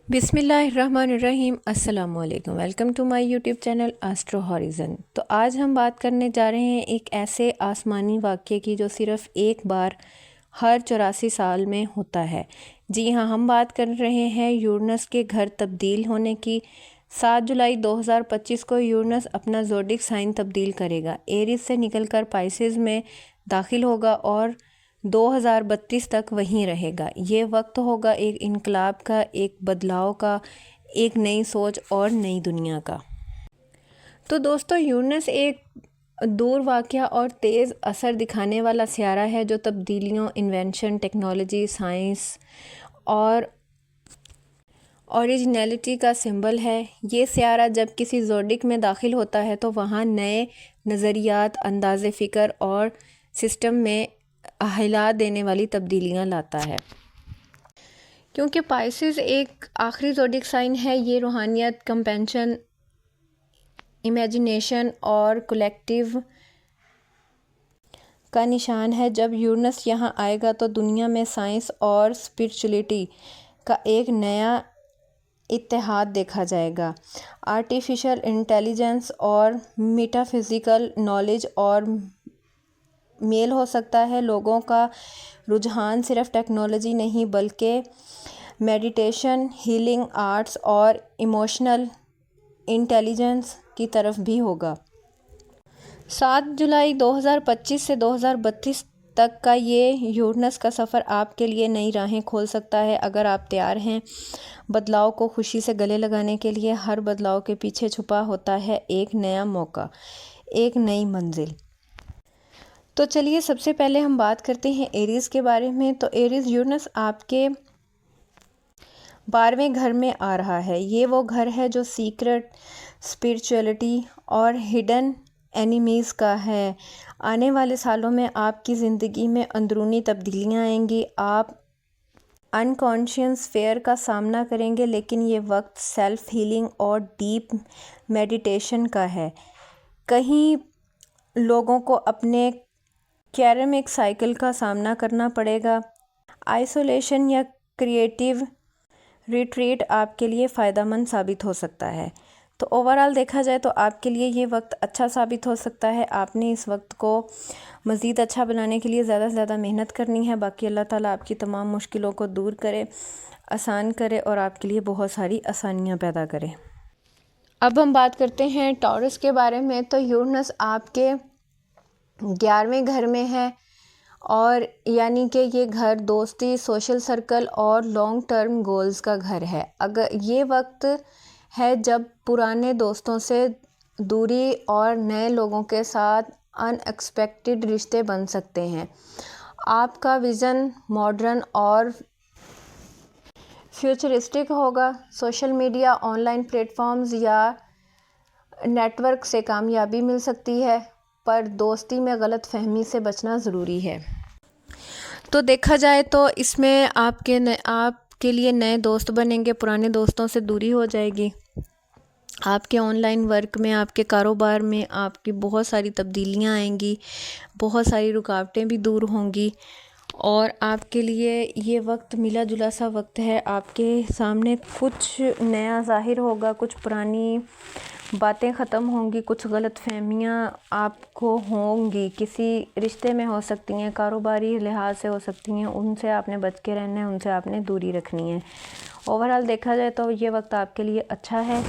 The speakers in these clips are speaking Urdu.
بسم اللہ الرحمن الرحیم۔ السلام علیکم، welcome to my YouTube channel Astro Horizon. تو آج ہم بات کرنے جا رہے ہیں ایک ایسے آسمانی واقعے کی جو صرف ایک بار ہر 84 سال میں ہوتا ہے۔ جی ہاں، ہم بات کر رہے ہیں یورینس کے گھر تبدیل ہونے کی۔ 7 جولائی 2025 کو یورینس اپنا زوڈک سائن تبدیل کرے گا، ایریز سے نکل کر پائسز میں داخل ہوگا اور 2032 تک وہیں رہے گا۔ یہ وقت ہوگا ایک انقلاب کا، ایک بدلاؤ کا، ایک نئی سوچ اور نئی دنیا کا۔ تو دوستو، یورینس ایک دور واقعہ اور تیز اثر دکھانے والا سیارہ ہے جو تبدیلیوں، انوینشن، ٹیکنالوجی، سائنس اور اوریجنلٹی کا سمبل ہے۔ یہ سیارہ جب کسی زوڈک میں داخل ہوتا ہے تو وہاں نئے نظریات، انداز فکر اور سسٹم میں ہلا دینے والی تبدیلیاں لاتا ہے۔ کیونکہ پائسز ایک آخری زوڈک سائن ہے، یہ روحانیت، کمپیشن، امیجینیشن اور کلیکٹیو کا نشان ہے۔ جب یورینس یہاں آئے گا تو دنیا میں سائنس اور اسپرچولیٹی کا ایک نیا اتحاد دیکھا جائے گا۔ آرٹیفیشل انٹیلیجنس اور میٹا فزیکل نالج اور میل ہو سکتا ہے۔ لوگوں کا رجحان صرف ٹیکنالوجی نہیں بلکہ میڈیٹیشن، ہیلنگ، آرٹس اور ایموشنل انٹیلیجنس کی طرف بھی ہوگا۔ 7 جولائی 2025 سے 2032 تک کا یہ یورینس کا سفر آپ کے لیے نئی راہیں کھول سکتا ہے اگر آپ تیار ہیں بدلاؤ کو خوشی سے گلے لگانے کے لیے۔ ہر بدلاؤ کے پیچھے چھپا ہوتا ہے ایک نیا موقع، ایک نئی منزل۔ تو چلیے سب سے پہلے ہم بات کرتے ہیں ایریز کے بارے میں۔ تو ایریز، یورینس آپ کے 12ویں گھر میں آ رہا ہے۔ یہ وہ گھر ہے جو سیکرٹ، اسپرچولیٹی اور ہڈن اینیمیز کا ہے۔ آنے والے سالوں میں آپ کی زندگی میں اندرونی تبدیلیاں آئیں گی، آپ انکانشیس فیئر کا سامنا کریں گے، لیکن یہ وقت سیلف ہیلنگ اور ڈیپ میڈیٹیشن کا ہے۔ کئی لوگوں کو اپنے کیرمک سائیکل کا سامنا کرنا پڑے گا۔ آئسولیشن یا کریٹیو ریٹریٹ آپ کے لیے فائدہ مند ثابت ہو سکتا ہے۔ تو اوورآل دیکھا جائے تو آپ کے لیے یہ وقت اچھا ثابت ہو سکتا ہے۔ آپ نے اس وقت کو مزید اچھا بنانے کے لیے زیادہ سے زیادہ محنت کرنی ہے۔ باقی اللہ تعالیٰ آپ کی تمام مشکلوں کو دور کرے، آسان کرے اور آپ کے لیے بہت ساری آسانیاں پیدا کرے۔ اب ہم بات کرتے ہیں ٹورس کے بارے میں۔ تو یورینس آپ کے 11ویں گھر میں ہے اور یعنی کہ یہ گھر دوستی، سوشل سرکل اور لانگ ٹرم گولز کا گھر ہے۔ اگر یہ وقت ہے جب پرانے دوستوں سے دوری اور نئے لوگوں کے ساتھ ان ایکسپیکٹڈ رشتے بن سکتے ہیں۔ آپ کا ویژن ماڈرن اور فیوچرسٹک ہوگا۔ Social media, online platforms یا نیٹ ورک سے کامیابی مل سکتی ہے، پر دوستی میں غلط فہمی سے بچنا ضروری ہے۔ تو دیکھا جائے تو اس میں آپ کے لیے نئے دوست بنیں گے، پرانے دوستوں سے دوری ہو جائے گی۔ آپ کے آن لائن ورک میں، آپ کے کاروبار میں آپ کی بہت ساری تبدیلیاں آئیں گی، بہت ساری رکاوٹیں بھی دور ہوں گی اور آپ کے لیے یہ وقت ملا جلا سا وقت ہے۔ آپ کے سامنے کچھ نیا ظاہر ہوگا، کچھ پرانی باتیں ختم ہوں گی، کچھ غلط فہمیاں آپ کو ہوں گی، کسی رشتے میں ہو سکتی ہیں، کاروباری لحاظ سے ہو سکتی ہیں، ان سے آپ نے بچ کے رہنا ہے، ان سے آپ نے دوری رکھنی ہے۔ اوورآل دیکھا جائے تو یہ وقت آپ کے لیے اچھا ہے۔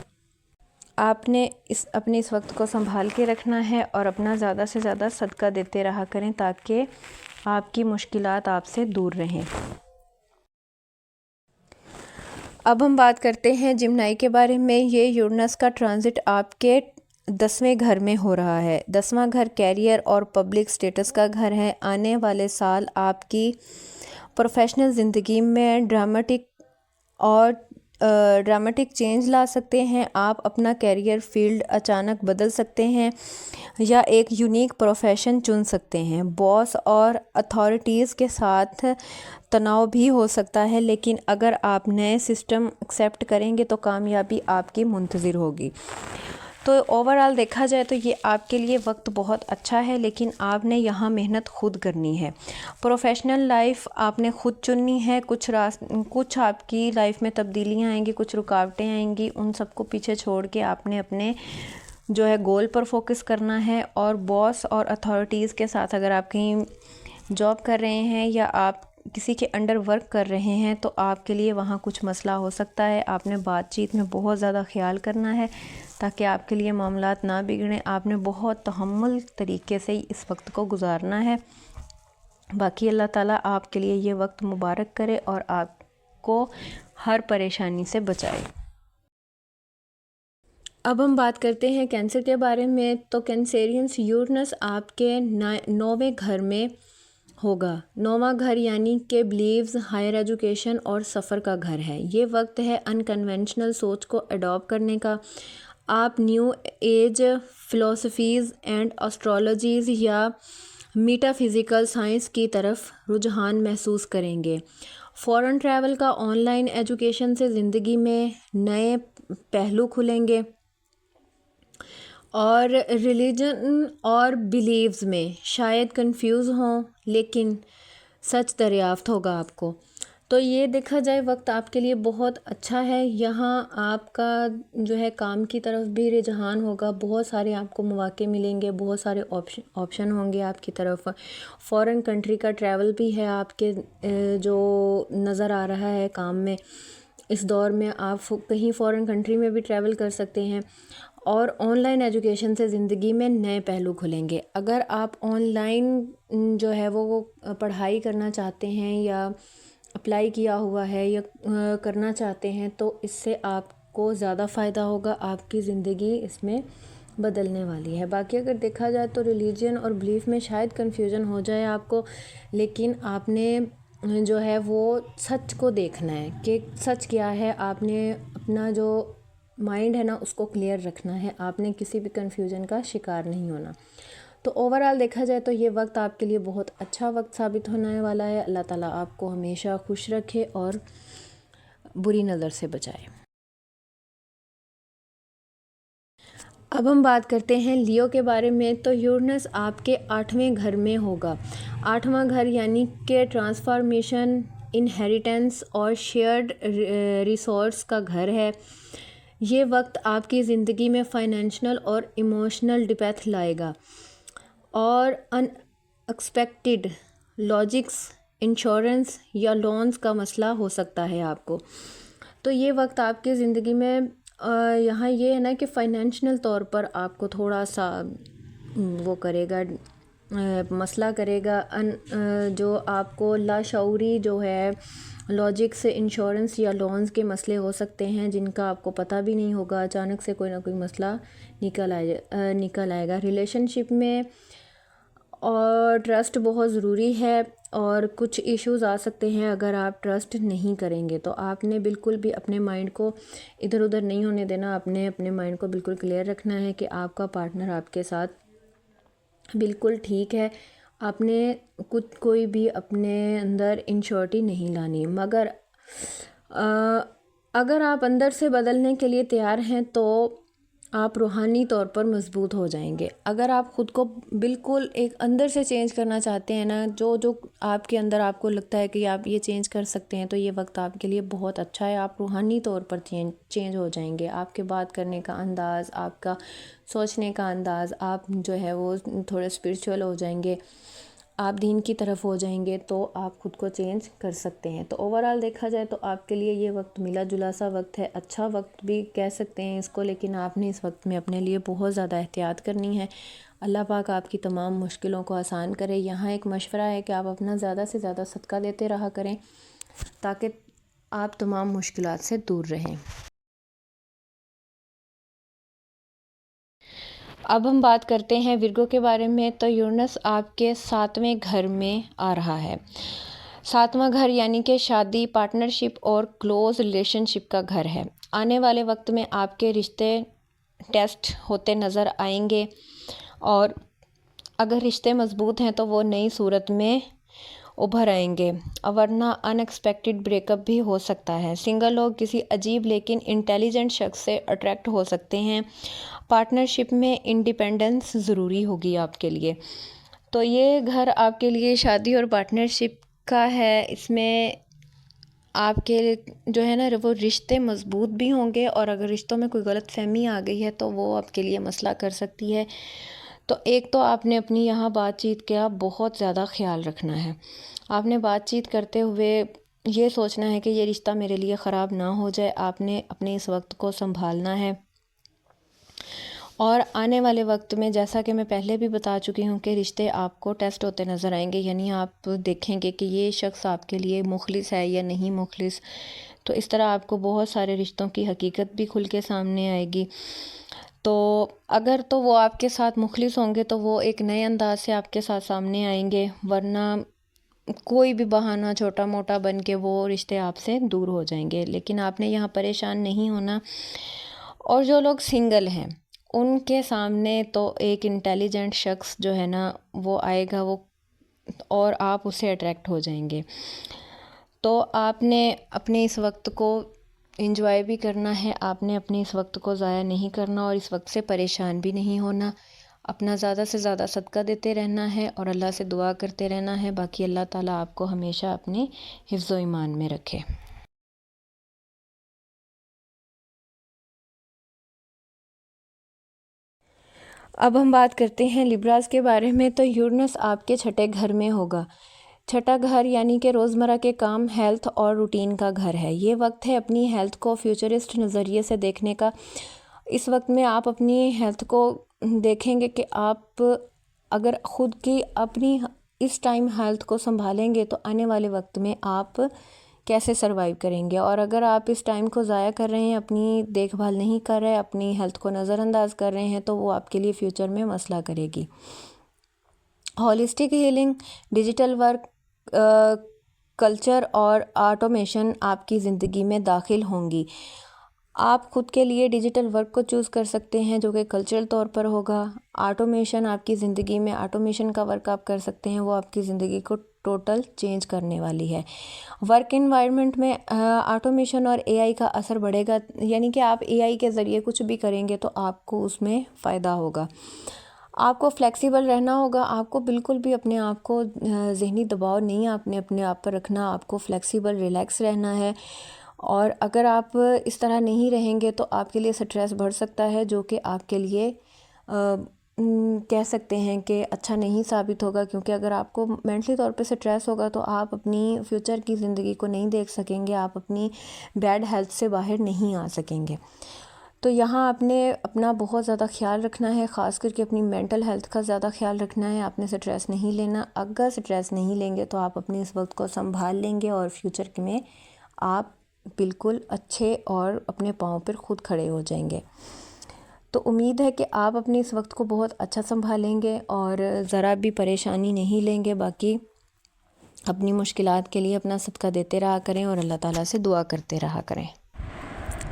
آپ نے اپنے اس وقت کو سنبھال کے رکھنا ہے اور اپنا زیادہ سے زیادہ صدقہ دیتے رہا کریں تاکہ آپ کی مشکلات آپ سے دور رہیں۔ اب ہم بات کرتے ہیں جمنائی کے بارے میں۔ یہ یورینس کا ٹرانزٹ آپ کے 10ویں گھر میں ہو رہا ہے۔ 10واں گھر کیریئر اور پبلک سٹیٹس کا گھر ہے۔ آنے والے سال آپ کی پروفیشنل زندگی میں ڈرامٹک چینج لا سکتے ہیں۔ آپ اپنا کیریئر فیلڈ اچانک بدل سکتے ہیں یا ایک یونیک پروفیشن چن سکتے ہیں۔ باس اور اتھارٹیز کے ساتھ تناؤ بھی ہو سکتا ہے، لیکن اگر آپ نئے سسٹم ایکسیپٹ کریں گے تو کامیابی آپ کی منتظر ہوگی۔ تو اوورآل دیکھا جائے تو یہ آپ کے لیے وقت بہت اچھا ہے، لیکن آپ نے یہاں محنت خود کرنی ہے۔ پروفیشنل لائف آپ نے خود چننی ہے، کچھ آپ کی لائف میں تبدیلیاں آئیں گی، کچھ رکاوٹیں آئیں گی، ان سب کو پیچھے چھوڑ کے آپ نے اپنے جو ہے گول پر فوکس کرنا ہے۔ اور باس اور اتھارٹیز کے ساتھ اگر آپ کہیں جاب کر رہے ہیں یا آپ کسی کے انڈر ورک کر رہے ہیں تو آپ کے لیے وہاں کچھ مسئلہ ہو سکتا ہے۔ آپ نے بات چیت میں بہت زیادہ خیال کرنا ہے تاکہ آپ کے لیے معاملات نہ بگڑیں۔ آپ نے بہت تحمل طریقے سے اس وقت کو گزارنا ہے۔ باقی اللہ تعالیٰ آپ کے لیے یہ وقت مبارک کرے اور آپ کو ہر پریشانی سے بچائے۔ اب ہم بات کرتے ہیں کینسر کے بارے میں۔ تو کینسیرینس، یورینس آپ کے 9ویں گھر میں ہوگا۔ 9واں گھر یعنی کہ بلیوز، ہائر ایجوکیشن اور سفر کا گھر ہے۔ یہ وقت ہے انکنونشنل سوچ کو اڈاپٹ کرنے کا۔ آپ نیو ایج فلسفیز اینڈ اسٹرالوجیز یا میٹا فزیکل سائنس کی طرف رجحان محسوس کریں گے۔ فورن ٹریول کا، آن لائن ایجوکیشن سے زندگی میں نئے پہلو کھلیں گے، اور ریلیجن اور بیلیوز میں شاید کنفیوز ہوں لیکن سچ دریافت ہوگا آپ کو۔ تو یہ دیکھا جائے وقت آپ کے لیے بہت اچھا ہے۔ یہاں آپ کا جو ہے کام کی طرف بھی رجحان ہوگا، بہت سارے آپ کو مواقع ملیں گے، بہت سارے آپشن ہوں گے آپ کی طرف۔ فورن کنٹری کا ٹریول بھی ہے آپ کے جو نظر آ رہا ہے کام میں۔ اس دور میں آپ کہیں فورن کنٹری میں بھی ٹریول کر سکتے ہیں۔ اور آن لائن ایجوکیشن سے زندگی میں نئے پہلو کھلیں گے۔ اگر آپ آن لائن جو ہے وہ پڑھائی کرنا چاہتے ہیں یا اپلائی کیا ہوا ہے یا کرنا چاہتے ہیں تو اس سے آپ کو زیادہ فائدہ ہوگا، آپ کی زندگی اس میں بدلنے والی ہے۔ باقی اگر دیکھا جائے تو ریلیجن اور بلیف میں شاید کنفیوژن ہو جائے آپ کو، لیکن آپ نے جو ہے وہ سچ کو دیکھنا ہے کہ سچ کیا ہے۔ آپ نے اپنا جو مائنڈ ہے نا اس کو کلیئر رکھنا ہے، آپ نے کسی بھی کنفیوژن کا شکار نہیں ہونا۔ تو اوورآل دیکھا جائے تو یہ وقت آپ کے لیے بہت اچھا وقت ثابت ہونے والا ہے۔ اللہ تعالیٰ آپ کو ہمیشہ خوش رکھے اور بری نظر سے بچائے۔ اب ہم بات کرتے ہیں لیو کے بارے میں۔ تو یورینس آپ کے 8ویں گھر میں ہوگا۔ 8واں گھر یعنی کہ ٹرانسفارمیشن، انہیریٹنس اور شیئرڈ ریسورس کا گھر ہے۔ یہ وقت آپ کی زندگی میں فائنینشیل اور ایموشنل ڈیپتھ لائے گا، اور ان ایکسپیکٹڈ لاجکس، انشورنس یا لونز کا مسئلہ ہو سکتا ہے آپ کو۔ تو یہ وقت آپ کی زندگی میں یہاں یہ ہے نا کہ فائنینشیل طور پر آپ کو تھوڑا سا وہ کرے گا، مسئلہ کرے گا، جو آپ کو لاشعوری جو ہے لاجکس، انشورنس یا لونز کے مسئلے ہو سکتے ہیں جن کا آپ کو پتہ بھی نہیں ہوگا، اچانک سے کوئی نہ کوئی مسئلہ نکل آئے گا۔ ریلیشن شپ میں اور ٹرسٹ بہت ضروری ہے، اور کچھ ایشوز آ سکتے ہیں اگر آپ ٹرسٹ نہیں کریں گے۔ تو آپ نے بالکل بھی اپنے مائنڈ کو ادھر ادھر نہیں ہونے دینا، آپ نے اپنے مائنڈ کو بالکل کلیئر رکھنا ہے کہ آپ کا پارٹنر آپ کے ساتھ بالکل ٹھیک ہے۔ آپ نے کوئی بھی اپنے اندر انشورٹی نہیں لانی، مگر اگر آپ اندر سے بدلنے کے لیے تیار ہیں تو آپ روحانی طور پر مضبوط ہو جائیں گے۔ اگر آپ خود کو بالکل ایک اندر سے چینج کرنا چاہتے ہیں نا، جو آپ کے اندر آپ کو لگتا ہے کہ آپ یہ چینج کر سکتے ہیں، تو یہ وقت آپ کے لیے بہت اچھا ہے۔ آپ روحانی طور پر چینج ہو جائیں گے۔ آپ کے بات کرنے کا انداز، آپ کا سوچنے کا انداز، آپ جو ہے وہ تھوڑے اسپریچول ہو جائیں گے، آپ دین کی طرف ہو جائیں گے، تو آپ خود کو چینج کر سکتے ہیں۔ تو اوورآل دیکھا جائے تو آپ کے لیے یہ وقت ملا جلا سا وقت ہے، اچھا وقت بھی کہہ سکتے ہیں اس کو، لیکن آپ نے اس وقت میں اپنے لیے بہت زیادہ احتیاط کرنی ہے۔ اللہ پاک آپ کی تمام مشکلوں کو آسان کرے۔ یہاں ایک مشورہ ہے کہ آپ اپنا زیادہ سے زیادہ صدقہ دیتے رہا کریں تاکہ آپ تمام مشکلات سے دور رہیں۔ اب ہم بات کرتے ہیں ورگو کے بارے میں۔ تو یورینس آپ کے 7ویں گھر میں آ رہا ہے۔ 7واں گھر یعنی کہ شادی، پارٹنرشپ اور کلوز ریلیشن شپ کا گھر ہے۔ آنے والے وقت میں آپ کے رشتے ٹیسٹ ہوتے نظر آئیں گے، اور اگر رشتے مضبوط ہیں تو وہ نئی صورت میں ابھر آئیں گے، ورنہ ان ایکسپیکٹڈ بریک اپ بھی ہو سکتا ہے۔ سنگل لوگ کسی عجیب لیکن انٹیلیجنٹ شخص سے اٹریکٹ ہو سکتے ہیں۔ پارٹنرشپ میں انڈیپینڈنس ضروری ہوگی آپ کے لیے۔ تو یہ گھر آپ کے لیے شادی اور پارٹنرشپ کا ہے۔ اس میں آپ کے جو ہے نا وہ رشتے مضبوط بھی ہوں گے، اور اگر رشتوں میں کوئی غلط فہمی آ گئی ہے تو وہ آپ کے لیے مسئلہ کر سکتی ہے۔ تو ایک تو آپ نے اپنی یہاں بات چیت کا بہت زیادہ خیال رکھنا ہے۔ آپ نے بات چیت کرتے ہوئے یہ سوچنا ہے کہ یہ رشتہ میرے لیے خراب نہ ہو جائے۔ آپ نے اپنے اس وقت کو سنبھالنا ہے، اور آنے والے وقت میں جیسا کہ میں پہلے بھی بتا چکی ہوں کہ رشتے آپ کو ٹیسٹ ہوتے نظر آئیں گے، یعنی آپ دیکھیں گے کہ یہ شخص آپ کے لیے مخلص ہے یا نہیں مخلص۔ تو اس طرح آپ کو بہت سارے رشتوں کی حقیقت بھی کھل کے سامنے آئے گی۔ تو اگر تو وہ آپ کے ساتھ مخلص ہوں گے تو وہ ایک نئے انداز سے آپ کے ساتھ سامنے آئیں گے، ورنہ کوئی بھی بہانہ چھوٹا موٹا بن کے وہ رشتے آپ سے دور ہو جائیں گے۔ لیکن آپ نے یہاں پریشان نہیں ہونا۔ اور جو لوگ سنگل ہیں ان کے سامنے تو ایک انٹیلیجنٹ شخص جو ہے نا وہ آئے گا، وہ اور آپ اسے اٹریکٹ ہو جائیں گے۔ تو آپ نے اپنے اس وقت کو انجوائے بھی کرنا ہے، آپ نے اپنے اس وقت کو ضائع نہیں کرنا، اور اس وقت سے پریشان بھی نہیں ہونا۔ اپنا زیادہ سے زیادہ صدقہ دیتے رہنا ہے اور اللہ سے دعا کرتے رہنا ہے۔ باقی اللہ تعالیٰ آپ کو ہمیشہ اپنے حفظ و ایمان میں رکھے۔ اب ہم بات کرتے ہیں لیبراز کے بارے میں۔ تو یورینس آپ کے چھٹے گھر میں ہوگا۔ چھٹا گھر یعنی کہ روزمرہ کے کام، ہیلتھ اور روٹین کا گھر ہے۔ یہ وقت ہے اپنی ہیلتھ کو فیوچرسٹ نظریے سے دیکھنے کا۔ اس وقت میں آپ اپنی ہیلتھ کو دیکھیں گے کہ آپ اگر خود کی اپنی اس ٹائم ہیلتھ کو سنبھالیں گے تو آنے والے وقت میں آپ کیسے سروائیو کریں گے، اور اگر آپ اس ٹائم کو ضائع کر رہے ہیں، اپنی دیکھ بھال نہیں کر رہے، اپنی ہیلتھ کو نظر انداز کر رہے ہیں، تو وہ آپ کے لیے فیوچر میں مسئلہ کرے گی۔ Holistic healing, digital work, culture اور آٹومیشن آپ کی زندگی میں داخل ہوں گی۔ آپ خود کے لیے ڈیجیٹل ورک کو چوز کر سکتے ہیں جو کہ کلچرل طور پر ہوگا۔ آٹومیشن آپ کی زندگی میں آٹومیشن کا ورک آپ کر سکتے ہیں، وہ آپ کی زندگی کو ٹوٹل چینج کرنے والی ہے۔ ورک انوائرمنٹ میں آٹومیشن اور اے آئی کا اثر بڑھے گا، یعنی کہ آپ اے آئی کے ذریعے کچھ بھی کریں گے تو آپ کو اس میں فائدہ ہوگا۔ آپ کو فلیکسیبل رہنا ہوگا، آپ کو بالکل بھی اپنے آپ کو ذہنی دباؤ نہیں آپ نے اپنے آپ پر رکھنا، آپ کو فلیکسیبل ریلیکس رہنا ہے۔ اور اگر آپ اس طرح نہیں رہیں گے تو آپ کے لیے سٹریس بڑھ سکتا ہے، جو کہ آپ کے لیے کہہ سکتے ہیں کہ اچھا نہیں ثابت ہوگا، کیونکہ اگر آپ کو مینٹلی طور پہ سٹریس ہوگا تو آپ اپنی فیوچر کی زندگی کو نہیں دیکھ سکیں گے، آپ اپنی بیڈ ہیلتھ سے باہر نہیں آ سکیں گے۔ تو یہاں آپ نے اپنا بہت زیادہ خیال رکھنا ہے، خاص کر کے اپنی مینٹل ہیلتھ کا زیادہ خیال رکھنا ہے۔ آپ نے سٹریس نہیں لینا، اگر سٹریس نہیں لیں گے تو آپ اپنے اس وقت کو سنبھال لیں گے اور فیوچر میں آپ بالکل اچھے اور اپنے پاؤں پر خود کھڑے ہو جائیں گے۔ تو امید ہے کہ آپ اپنے اس وقت کو بہت اچھا سنبھالیں گے اور ذرا بھی پریشانی نہیں لیں گے۔ باقی اپنی مشکلات کے لیے اپنا صدقہ دیتے رہا کریں اور اللہ تعالیٰ سے دعا کرتے رہا کریں۔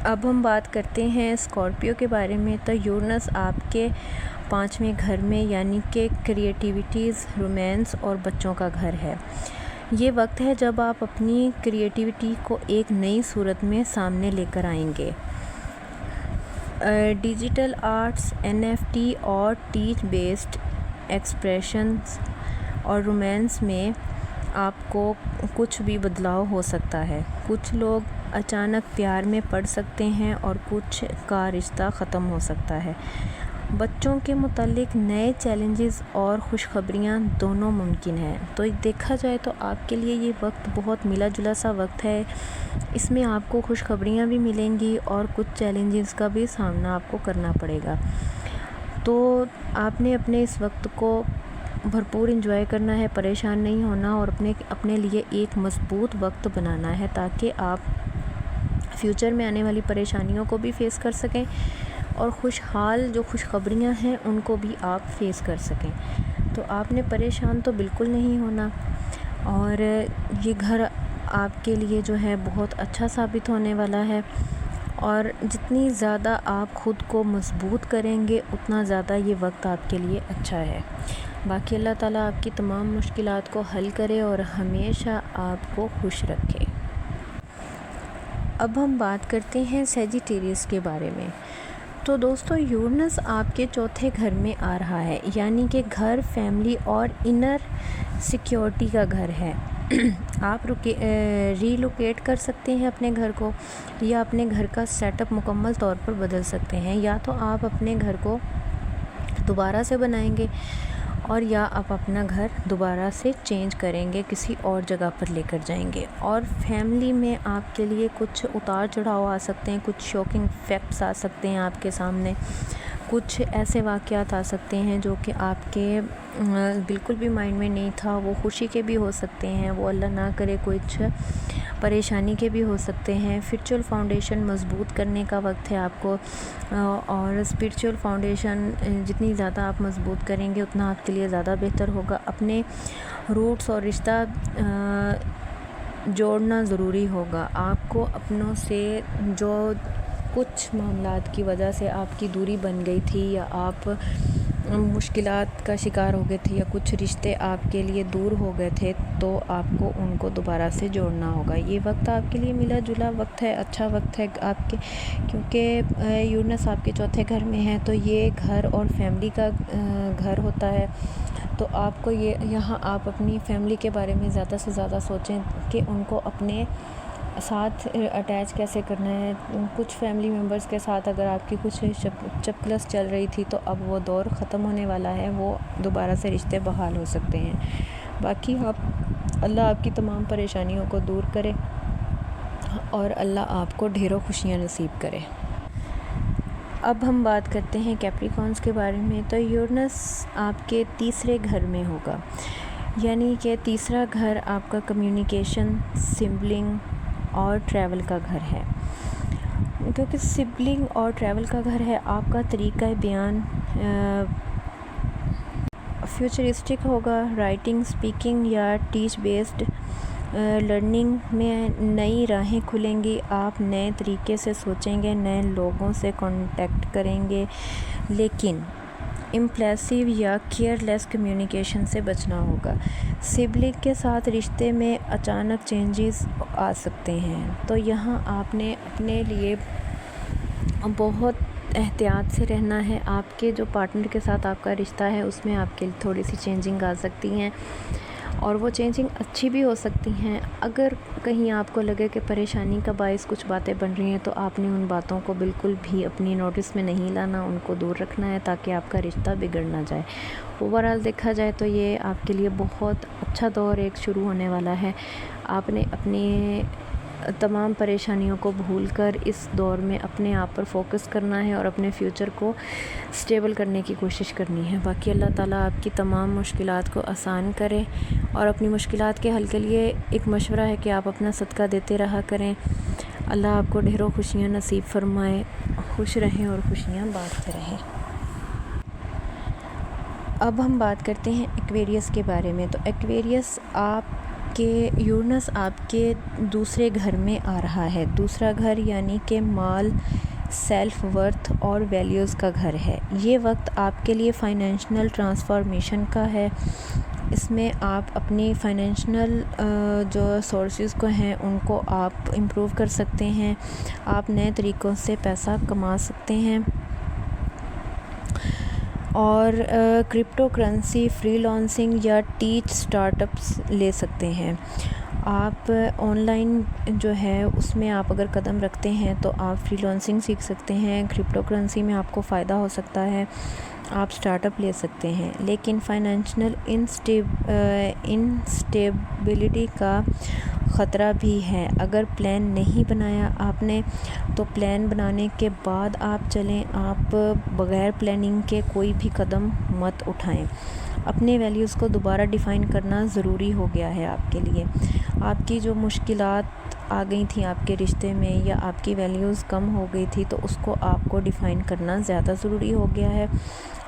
اب ہم بات کرتے ہیں اسکارپیو کے بارے میں۔ تو یورینس آپ کے 5ویں گھر میں یعنی کہ کریٹیویٹیز، رومانس اور بچوں کا گھر ہے۔ یہ وقت ہے جب آپ اپنی کریٹیوٹی کو ایک نئی صورت میں سامنے لے کر آئیں گے۔ ڈیجیٹل آرٹس، NFT اور ٹیچ بیسڈ ایکسپریشنز اور رومانس میں آپ کو کچھ بھی بدلاؤ ہو سکتا ہے۔ کچھ لوگ اچانک پیار میں پڑ سکتے ہیں اور کچھ کا رشتہ ختم ہو سکتا ہے۔ بچوں کے متعلق نئے چیلنجز اور خوشخبریاں دونوں ممکن ہیں۔ تو دیکھا جائے تو آپ کے لیے یہ وقت بہت ملا جلا سا وقت ہے۔ اس میں آپ کو خوشخبریاں بھی ملیں گی اور کچھ چیلنجز کا بھی سامنا آپ کو کرنا پڑے گا۔ تو آپ نے اپنے اس وقت کو بھرپور انجوائے کرنا ہے، پریشان نہیں ہونا اور اپنے لیے ایک مضبوط وقت بنانا ہے تاکہ آپ فیوچر میں آنے والی پریشانیوں کو بھی فیس کر سکیں اور خوشحال جو خوشخبریاں ہیں ان کو بھی آپ فیس کر سکیں۔ تو آپ نے پریشان تو بالکل نہیں ہونا، اور یہ گھر آپ کے لیے جو ہے بہت اچھا ثابت ہونے والا ہے۔ اور جتنی زیادہ آپ خود کو مضبوط کریں گے اتنا زیادہ یہ وقت آپ کے لیے اچھا ہے۔ باقی اللہ تعالیٰ آپ کی تمام مشکلات کو حل کرے اور ہمیشہ آپ کو خوش رکھے۔ اب ہم بات کرتے ہیں سیجیٹیریس کے بارے میں۔ تو دوستو، یورینس آپ کے چوتھے گھر میں آ رہا ہے، یعنی کہ گھر، فیملی اور انر سیکیورٹی کا گھر ہے۔ آپ ریلوکیٹ کر سکتے ہیں اپنے گھر کو، یا اپنے گھر کا سیٹ اپ مکمل طور پر بدل سکتے ہیں۔ یا تو آپ اپنے گھر کو دوبارہ سے بنائیں گے، اور یا آپ اپنا گھر دوبارہ سے چینج کریں گے، کسی اور جگہ پر لے کر جائیں گے۔ اور فیملی میں آپ کے لیے کچھ اتار چڑھاؤ آ سکتے ہیں، کچھ شوکنگ فیکٹس آ سکتے ہیں آپ کے سامنے، کچھ ایسے واقعات آ سکتے ہیں جو کہ آپ کے بالکل بھی مائنڈ میں نہیں تھا۔ وہ خوشی کے بھی ہو سکتے ہیں، وہ اللہ نہ کرے کچھ پریشانی کے بھی ہو سکتے ہیں۔ اسپرچول فاؤنڈیشن مضبوط کرنے کا وقت ہے آپ کو، اور اسپرچول فاؤنڈیشن جتنی زیادہ آپ مضبوط کریں گے اتنا آپ کے لیے زیادہ بہتر ہوگا۔ اپنے روٹس اور رشتہ جوڑنا ضروری ہوگا۔ آپ کو اپنوں سے جو کچھ معاملات کی وجہ سے آپ کی دوری بن گئی تھی، یا آپ مشکلات کا شکار ہو گئے تھے، یا کچھ رشتے آپ کے لیے دور ہو گئے تھے، تو آپ کو ان کو دوبارہ سے جوڑنا ہوگا۔ یہ وقت آپ کے لیے ملا جلا وقت ہے، اچھا وقت ہے آپ کے، کیونکہ یورینس آپ کے چوتھے گھر میں ہے، تو یہ گھر اور فیملی کا گھر ہوتا ہے۔ تو آپ کو یہاں آپ اپنی فیملی کے بارے میں زیادہ سے زیادہ سوچیں کہ ان کو اپنے ساتھ اٹیچ کیسے کرنا ہے۔ کچھ فیملی ممبرس کے ساتھ اگر آپ کی کچھ چپکلس چل رہی تھی، تو اب وہ دور ختم ہونے والا ہے، وہ دوبارہ سے رشتے بحال ہو سکتے ہیں۔ باقی اللہ آپ کی تمام پریشانیوں کو دور کرے، اور اللہ آپ کو ڈھیروں خوشیاں نصیب کرے۔ اب ہم بات کرتے ہیں کیپریکارنس کے بارے میں۔ تو یورینس آپ کے تیسرے گھر میں ہوگا، یعنی کہ تیسرا گھر آپ کا کمیونیکیشن، سبلنگ اور ٹریول کا گھر ہے۔ کیونکہ سبلنگ اور ٹریول کا گھر ہے، آپ کا طریقہ بیان فیوچرسٹک ہوگا۔ رائٹنگ، اسپیکنگ یا ٹیچ بیسڈ لرننگ میں نئی راہیں کھلیں گی۔ آپ نئے طریقے سے سوچیں گے، نئے لوگوں سے کانٹیکٹ کریں گے، لیکن امپلسیو یا کیئر لیس کمیونیکیشن سے بچنا ہوگا۔ سبلنگ کے ساتھ رشتے میں اچانک چینجز آ سکتے ہیں، تو یہاں آپ نے اپنے لیے بہت احتیاط سے رہنا ہے۔ آپ کے جو پارٹنر کے ساتھ آپ کا رشتہ ہے، اس میں آپ کے تھوڑی سی چینجنگ آ سکتی ہیں، اور وہ چینجنگ اچھی بھی ہو سکتی ہیں۔ اگر کہیں آپ کو لگے کہ پریشانی کا باعث کچھ باتیں بن رہی ہیں، تو آپ نے ان باتوں کو بالکل بھی اپنی نوٹس میں نہیں لانا، ان کو دور رکھنا ہے، تاکہ آپ کا رشتہ بگڑ نہ جائے۔ اوورآل دیکھا جائے تو یہ آپ کے لیے بہت اچھا دور ایک شروع ہونے والا ہے۔ آپ نے اپنی تمام پریشانیوں کو بھول کر اس دور میں اپنے آپ پر فوکس کرنا ہے، اور اپنے فیوچر کو سٹیبل کرنے کی کوشش کرنی ہے۔ باقی اللہ تعالیٰ آپ کی تمام مشکلات کو آسان کرے، اور اپنی مشکلات کے حل کے لیے ایک مشورہ ہے کہ آپ اپنا صدقہ دیتے رہا کریں۔ اللہ آپ کو ڈھیروں خوشیاں نصیب فرمائے، خوش رہیں اور خوشیاں بانٹتے رہیں۔ اب ہم بات کرتے ہیں ایکویریس کے بارے میں۔ تو ایکویریس آپ کے یورینس آپ کے دوسرے گھر میں آ رہا ہے۔ دوسرا گھر یعنی کہ مال، سیلف ورتھ اور ویلیوز کا گھر ہے۔ یہ وقت آپ کے لیے فائنینشیل ٹرانسفارمیشن کا ہے۔ اس میں آپ اپنی فائنینشیل جو سورسز کو ہیں ان کو آپ امپروو کر سکتے ہیں۔ آپ نئے طریقوں سے پیسہ کما سکتے ہیں، اور کرپٹو کرنسی، فری لانسنگ یا ٹیچ سٹارٹ اپس لے سکتے ہیں۔ آپ آن لائن جو ہے اس میں آپ اگر قدم رکھتے ہیں تو آپ فری لانسنگ سیکھ سکتے ہیں، کرپٹو کرنسی میں آپ کو فائدہ ہو سکتا ہے، آپ سٹارٹ اپ لے سکتے ہیں۔ لیکن فائنینشیل انسٹیبلٹی کا خطرہ بھی ہے۔ اگر پلان نہیں بنایا آپ نے تو پلان بنانے کے بعد آپ چلیں، آپ بغیر پلاننگ کے کوئی بھی قدم مت اٹھائیں۔ اپنے ویلیوز کو دوبارہ ڈیفائن کرنا ضروری ہو گیا ہے آپ کے لیے۔ آپ کی جو مشکلات آ گئی تھیں آپ کے رشتے میں، یا آپ کی ویلیوز کم ہو گئی تھی، تو اس کو آپ کو ڈیفائن کرنا زیادہ ضروری ہو گیا ہے،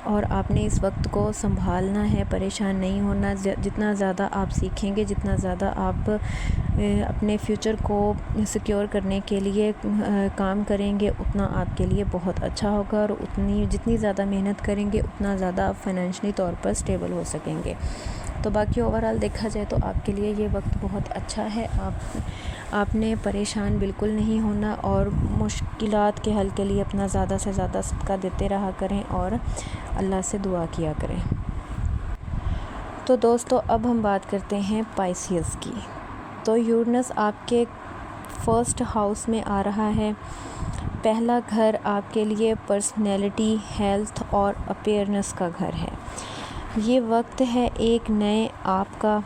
اور آپ نے اس وقت کو سنبھالنا ہے، پریشان نہیں ہونا۔ جتنا زیادہ آپ سیکھیں گے، جتنا زیادہ آپ اپنے فیوچر کو سیکیور کرنے کے لیے کام کریں گے اتنا آپ کے لیے بہت اچھا ہوگا، اور جتنی زیادہ محنت کریں گے اتنا زیادہ آپ فائنینشلی طور پر اسٹیبل ہو سکیں گے۔ تو باقی اوورآل دیکھا جائے تو آپ کے لیے یہ وقت بہت اچھا ہے۔ آپ نے پریشان بالکل نہیں ہونا، اور مشکلات کے حل کے لیے اپنا زیادہ سے زیادہ صدقہ دیتے رہا کریں اور اللہ سے دعا کیا کریں۔ تو دوستو اب ہم بات کرتے ہیں پائسیس کی۔ تو یورینس آپ کے فرسٹ ہاؤس میں آ رہا ہے۔ پہلا گھر آپ کے لیے پرسنالٹی، ہیلتھ اور اپیئرنس کا گھر ہے۔ یہ وقت ہے ایک نئے آپ کا۔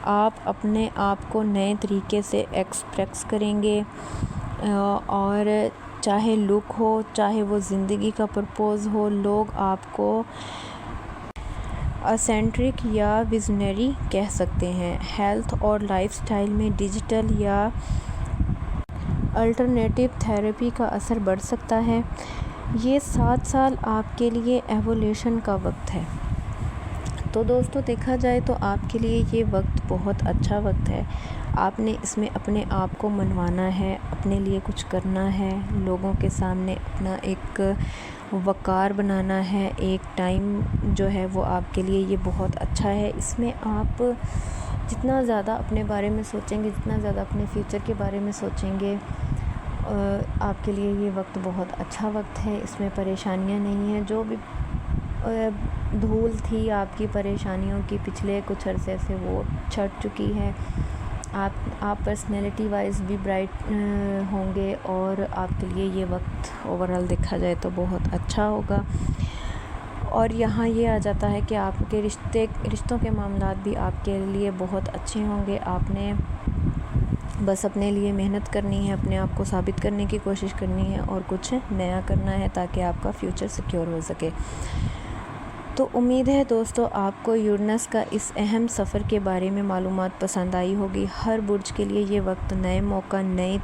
آپ اپنے آپ کو نئے طریقے سے ایکسپریس کریں گے، اور چاہے لک ہو، چاہے وہ زندگی کا پرپوز ہو، لوگ آپ کو اسینٹرک یا ویژنری کہہ سکتے ہیں۔ ہیلتھ اور لائف سٹائل میں ڈیجیٹل یا الٹرنیٹیو تھیراپی کا اثر بڑھ سکتا ہے۔ یہ 7 سال آپ کے لیے ایوولوشن کا وقت ہے۔ تو دوستو دیکھا جائے تو آپ کے لیے یہ وقت بہت اچھا وقت ہے۔ آپ نے اس میں اپنے آپ کو منوانا ہے، اپنے لیے کچھ کرنا ہے، لوگوں کے سامنے اپنا ایک وقار بنانا ہے۔ ایک ٹائم جو ہے وہ آپ کے لیے یہ بہت اچھا ہے۔ اس میں آپ جتنا زیادہ اپنے بارے میں سوچیں گے، جتنا زیادہ اپنے فیوچر کے بارے میں سوچیں گے، آپ کے لیے یہ وقت بہت اچھا وقت ہے۔ اس میں پریشانیاں نہیں ہیں۔ جو بھی دھول تھی آپ کی پریشانیوں کی پچھلے کچھ عرصے سے، وہ چھٹ چکی ہے۔ آپ پرسنالٹی وائز بھی برائٹ ہوں گے، اور آپ کے لیے یہ وقت اوورآل دیکھا جائے تو بہت اچھا ہوگا۔ اور یہاں یہ آ جاتا ہے کہ آپ کے رشتوں کے معاملات بھی آپ کے لیے بہت اچھے ہوں گے۔ آپ نے بس اپنے لیے محنت کرنی ہے، اپنے آپ کو ثابت کرنے کی کوشش کرنی ہے، اور کچھ نیا کرنا ہے تاکہ آپ کا فیوچر سیکیور ہو سکے۔ تو امید ہے دوستو آپ کو یورینس کا اس اہم سفر کے بارے میں معلومات پسند آئی ہوگی۔ ہر برج کے لیے یہ وقت نئے موقع، نئے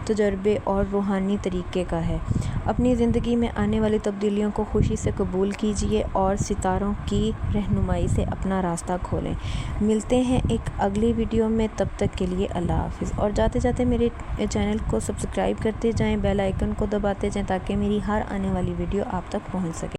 تجربے اور روحانی طریقے کا ہے۔ اپنی زندگی میں آنے والی تبدیلیوں کو خوشی سے قبول کیجیے، اور ستاروں کی رہنمائی سے اپنا راستہ کھولیں۔ ملتے ہیں ایک اگلی ویڈیو میں، تب تک کے لیے اللہ حافظ۔ اور جاتے جاتے میرے چینل کو سبسکرائب کرتے جائیں، بیل آئیکن کو دباتے جائیں، تاکہ میری ہر آنے والی ویڈیو آپ تک پہنچ سکے۔